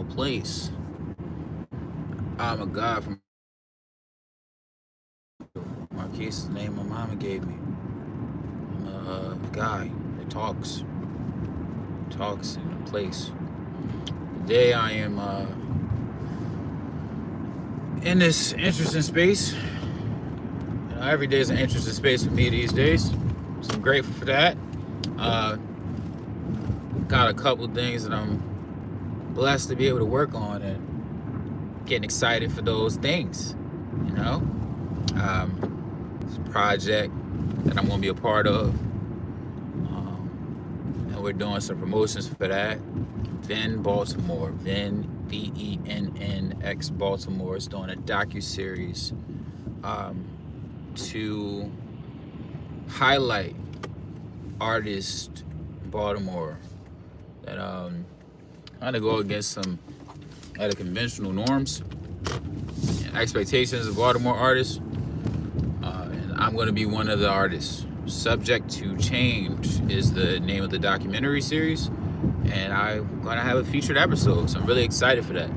a place. I'm a guy from Marquise, the name my mama gave me. I'm a guy that talks in a place. Today I am in this interesting space. Every day is an interesting space for me these days, so I'm grateful for that. Uh, got a couple things that I'm blessed to be able to work on and getting excited for those things. You know, it's a project that I'm gonna be a part of, and we're doing some promotions for that. Venn Baltimore, VENNX Baltimore is doing a docu-series to highlight artists in Baltimore that kind of go against some other conventional norms and expectations of Baltimore artists. And I'm going to be one of the artists. Subject to Change is the name of the documentary series, and I'm going to have a featured episode, so I'm really excited for that.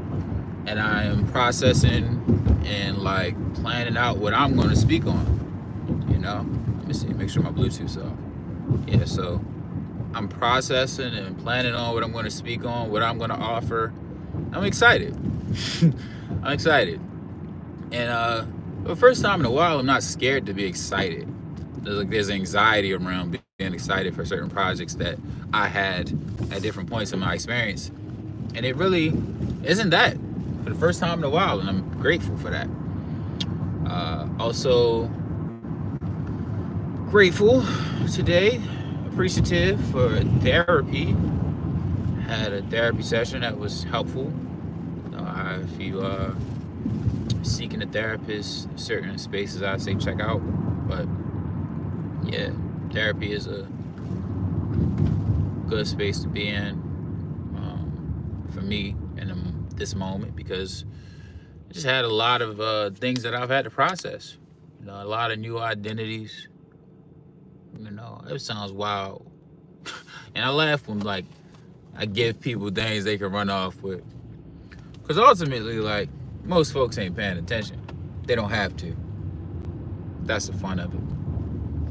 And I am processing and like planning out what I'm going to speak on. You know, let me see, make sure my Bluetooth's off. Yeah, so I'm processing and planning on what I'm going to speak on, what I'm going to offer. I'm excited. I'm excited. And for the first time in a while, I'm not scared to be excited. There's anxiety around being excited for certain projects that I had at different points in my experience. And it really isn't that for the first time in a while, and I'm grateful for that. Also grateful today, appreciative for therapy. Had a therapy session that was helpful. If you are seeking a therapist, certain spaces I'd say check out. But yeah, therapy is a good space to be in for me in this moment, because I just had a lot of things that I've had to process. You know, a lot of new identities. You know, it sounds wild. And I laugh when like I give people things they can run off with. Because ultimately, like, most folks ain't paying attention. They don't have to. That's the fun of it.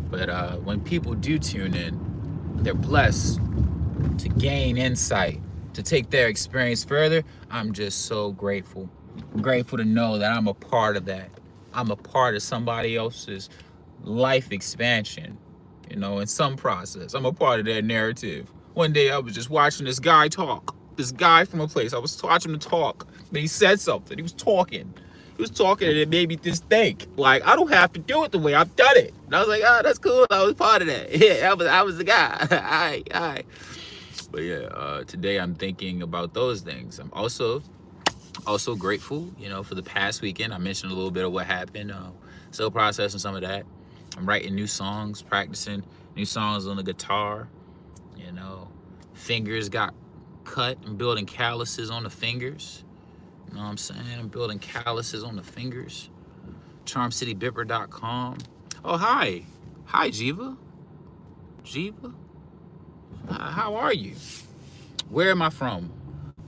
But when people do tune in, they're blessed to gain insight, to take their experience further. I'm just so grateful. I'm grateful to know that I'm a part of that. I'm a part of somebody else's life expansion, you know, in some process. I'm a part of their narrative. One day I was just watching this guy talk. This guy from a place. I was watching him talk. And he said something. He was talking. And it made me just think, like, I don't have to do it the way I've done it. And I was like, oh, that's cool. I was part of that. Yeah, I was the guy. All right. But yeah, today I'm thinking about those things. I'm also grateful, you know, for the past weekend. I mentioned a little bit of what happened. Still processing some of that. I'm writing new songs, practicing new songs on the guitar. You know, fingers got cut. I'm building calluses on the fingers. You know what I'm saying? I'm building calluses on the fingers. CharmCityBipper.com. Oh, hi. Hi, Jiva. Jiva? How are you? Where am I from?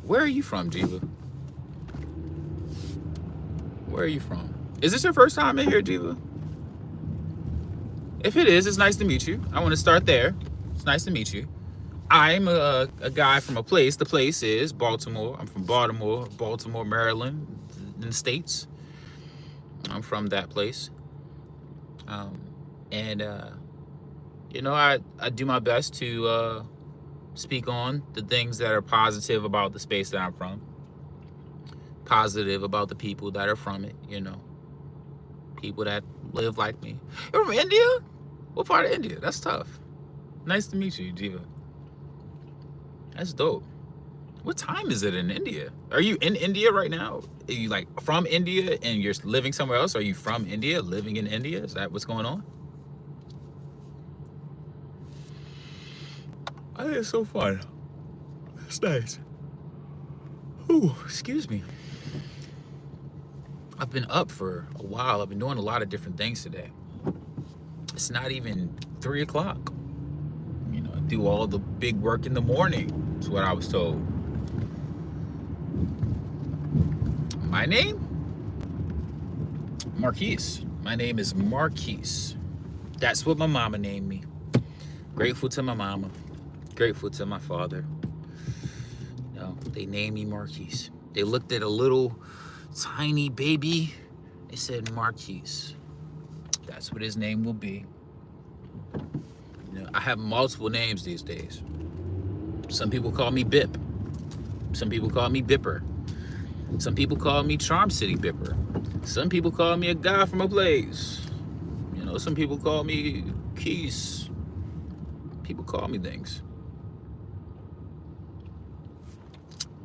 Where are you from, Jiva? Where are you from? Is this your first time in here, Jiva? If it is, it's nice to meet you. I want to start there. It's nice to meet you. I'm a guy from a place. The place is Baltimore. I'm from Baltimore, Maryland, in the States. I'm from that place. And you know, I do my best to speak on the things that are positive about the space that I'm from. Positive about the people that are from it, you know. People that live like me. You're from India? What part of India? That's tough. Nice to meet you, Jiva. That's dope. What time is it in India? Are you in India right now? Are you like from India and you're living somewhere else? Are you from India, living in India? Is that what's going on? I think it's so fun. It's nice. Ooh, excuse me. I've been up for a while. I've been doing a lot of different things today. It's not even 3 o'clock. You know, I do all the big work in the morning, is what I was told. My name? Marquise. My name is Marquise. That's what my mama named me. Grateful to my mama. Grateful to my father. No, they named me Marquise. They looked at a little tiny baby. They said Marquise. That's what his name will be. You know, I have multiple names these days. Some people call me Bip. Some people call me Bipper. Some people call me Charm City Bipper. Some people call me a guy from a place. You know, some people call me Keys. People call me things.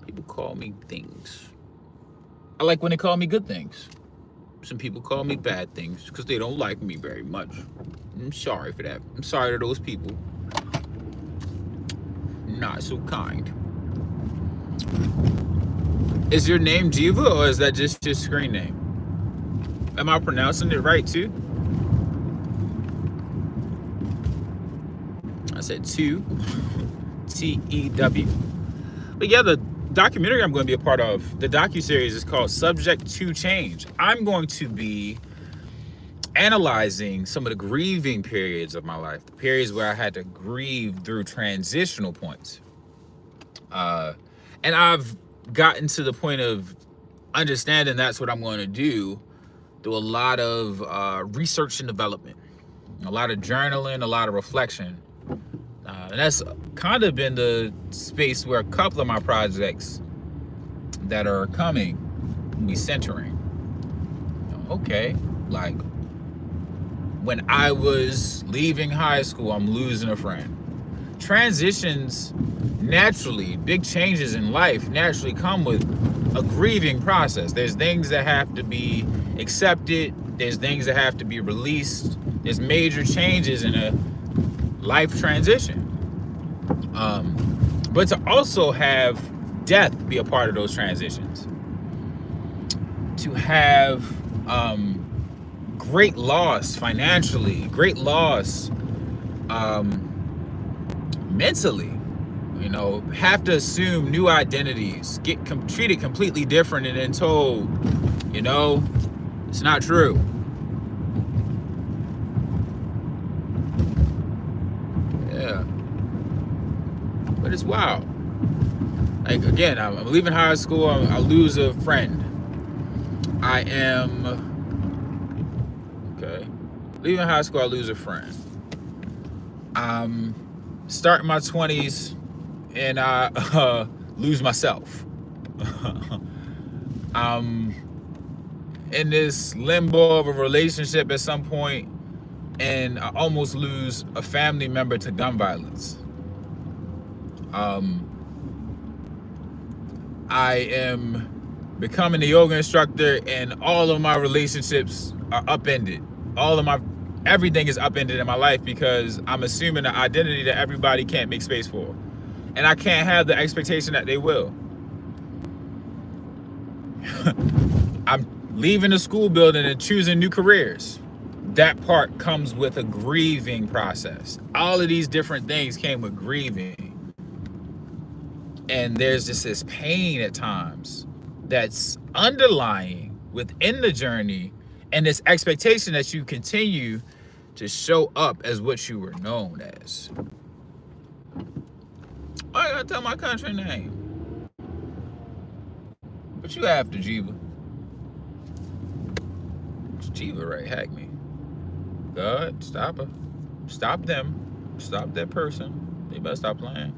People call me things. I like when they call me good things. Some people call me bad things because they don't like me very much. I'm sorry for that. I'm sorry to those people. Not so kind. Is your name Jiva or is that just your screen name? Am I pronouncing it right too? I said two. T-E-W. But yeah, the documentary I'm going to be a part of, the docuseries is called Subject to Change. I'm going to be analyzing some of the grieving periods of my life, the periods where I had to grieve through transitional points. And I've gotten to the point of understanding that's what I'm going to do through a lot of research and development, a lot of journaling, a lot of reflection. And that's kind of been the space where a couple of my projects that are coming will be centering. Okay, like when I was leaving high school, I'm losing a friend. Transitions naturally, big changes in life naturally come with a grieving process. There's things that have to be accepted. There's things that have to be released. There's major changes in a life transition. But to also have death be a part of those transitions. To have great loss financially, great loss mentally, you know, have to assume new identities, get treated completely different and then told, you know, it's not true. Yeah. But it's wild. Like, again, I'm leaving high school, I lose a friend. I am, okay, leaving high school, I lose a friend. I'm starting my 20s and I lose myself. I'm in this limbo of a relationship at some point and I almost lose a family member to gun violence. I am becoming a yoga instructor and all of my relationships are upended. Everything is upended in my life because I'm assuming an identity that everybody can't make space for. And I can't have the expectation that they will. I'm leaving the school building and choosing new careers. That part comes with a grieving process. All of these different things came with grieving. And there's just this pain at times that's underlying within the journey and this expectation that you continue to show up as what you were known as. I gotta tell my country name. But you have to, Jiva. It's Jiva, right? Hack me. God, stop her. Stop them. Stop that person. They better stop playing.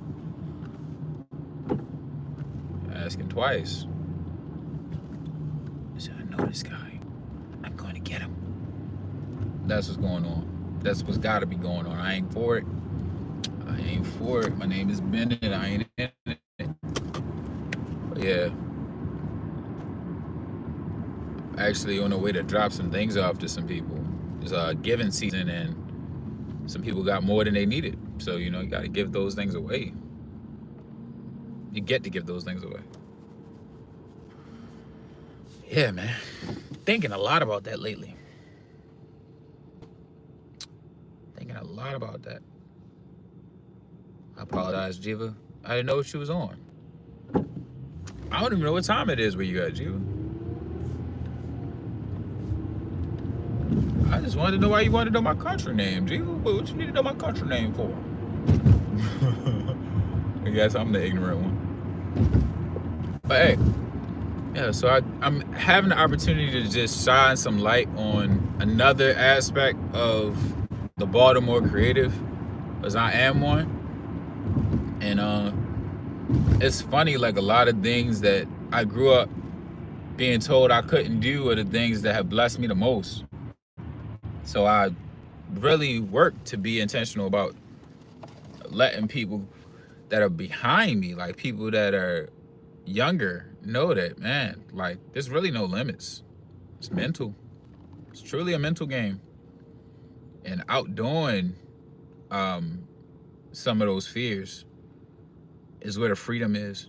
Asking twice. So I know this guy. I'm going to get him. That's what's going on. That's what's got to be going on. I ain't for it. I ain't for it. My name is Bennett. I ain't in it. But yeah. Actually on the way to drop some things off to some people. It's a giving season and some people got more than they needed. So, you know, you got to give those things away. You get to give those things away. Yeah, man. Thinking a lot about that lately. Thinking a lot about that. I apologize, Jiva. I didn't know what she was on. I don't even know what time it is where you at, Jiva. I just wanted to know why you wanted to know my country name, G. What you need to know my country name for? I guess I'm the ignorant one. But hey, yeah, so I'm having the opportunity to just shine some light on another aspect of the Baltimore creative, because I am one. And it's funny, like a lot of things that I grew up being told I couldn't do are the things that have blessed me the most. So I really work to be intentional about letting people that are behind me, like people that are younger, know that, man, like there's really no limits. It's mental. It's truly a mental game. And outdoing some of those fears is where the freedom is.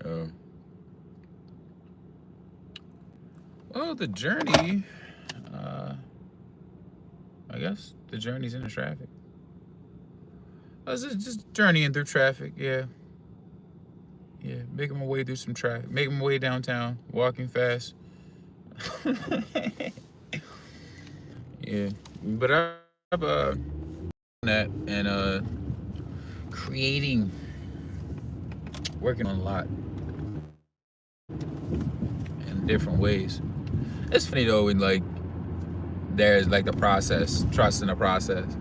uh, well, the journey, I guess the journey's in the traffic. I was just journeying through traffic, yeah. Yeah, making my way through some traffic, making my way downtown, walking fast. Yeah, but I've that and creating, working on a lot in different ways. It's funny though, when like there's like the process, trust in the process,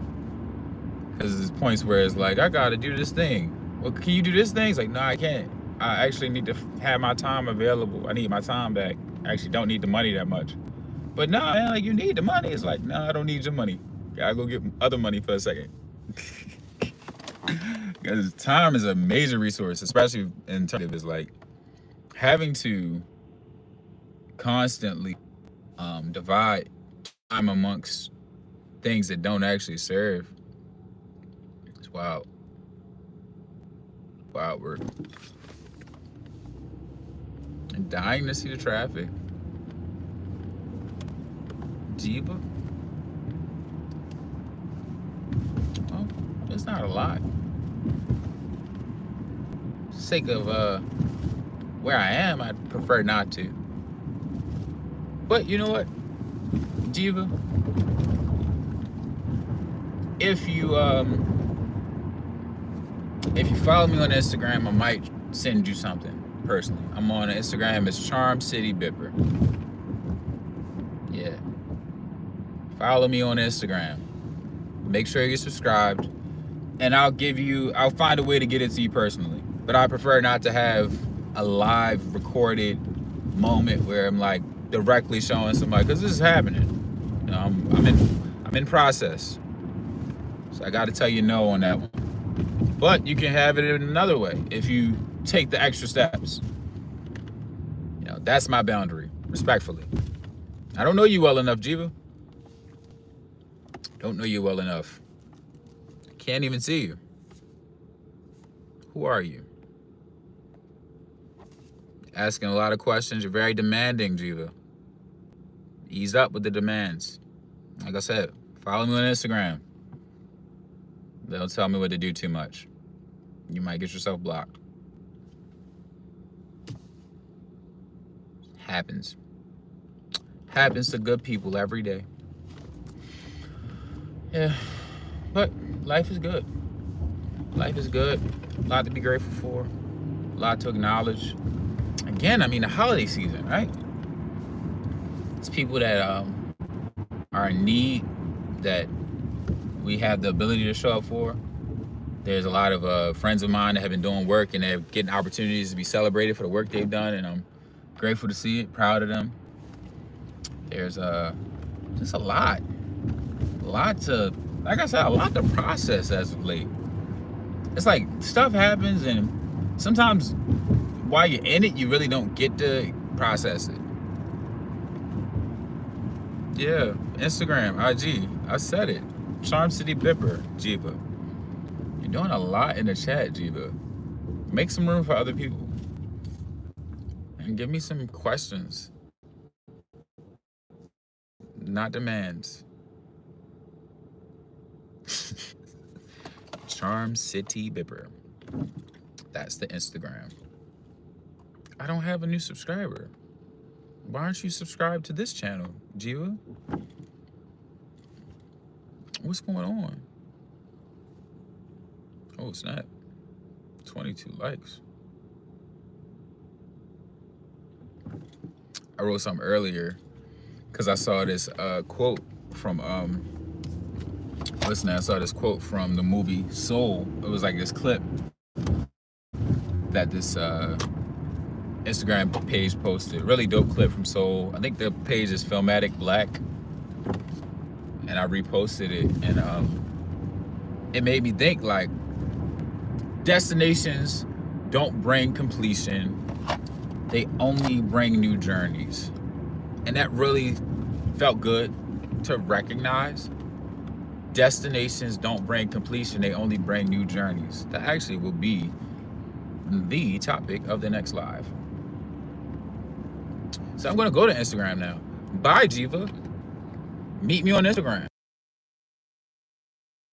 because there's points where it's like I gotta do this thing. Well, can you do this thing? It's like, no, I can't. I actually need to have my time available. I need my time back. I actually don't need the money that much. But no, man, like you need the money. It's like, no, I don't need your money. Gotta go get other money for a second. Because time is a major resource, especially in terms of, is like having to constantly divide time amongst things that don't actually serve. It's wild. Wild work. And dying to see the traffic. Jiva? Well, it's not a lot. Sake of where I am, I'd prefer not to. But you know what, Jiva? If you follow me on Instagram, I might send you something personally. I'm on Instagram. It's Charm City Bipper. Yeah. Follow me on Instagram. Make sure you're subscribed, and I'll find a way to get it to you personally. But I prefer not to have a live recorded moment where I'm like directly showing somebody, because this is happening. You know, I'm in process. So I got to tell you no on that one. But you can have it in another way if you take the extra steps. You know, that's my boundary, respectfully. I don't know you well enough, Jiva. Don't know you well enough. Can't even see you. Who are you? Asking a lot of questions. You're very demanding, Jiva. Ease up with the demands. Like I said, follow me on Instagram. They'll tell me what to do too much. You might get yourself blocked. Happens. Happens to good people every day. Yeah, but life is good. Life is good. A lot to be grateful for. A lot to acknowledge. Again, I mean, the holiday season, right? It's people that are in need that we have the ability to show up for. There's a lot of friends of mine that have been doing work, and they're getting opportunities to be celebrated for the work they've done, and I'm grateful to see it, proud of them. There's just a lot to, like I said, a lot to process as of late. It's like stuff happens, and sometimes while you're in it, you really don't get to process it. Yeah, Instagram, IG. I said it. Charm City Bipper, Jiva. You're doing a lot in the chat, Jiva. Make some room for other people. And give me some questions, not demands. Charm City Bipper. That's the Instagram. I don't have a new subscriber. Why aren't you subscribed to this channel, Jiva? What's going on? Oh, snap. 22 likes. I wrote something earlier because I saw this quote from I saw this quote from the movie Soul. It was like this clip that this Instagram page posted. Really dope clip from Soul. I think the page is Filmatic Black, and I reposted it, and it made me think, like, destinations don't bring completion, they only bring new journeys. And that really felt good to recognize. Destinations don't bring completion, they only bring new journeys. That actually will be the topic of the next live. So I'm gonna go to Instagram now. Bye, Jiva. Meet me on Instagram.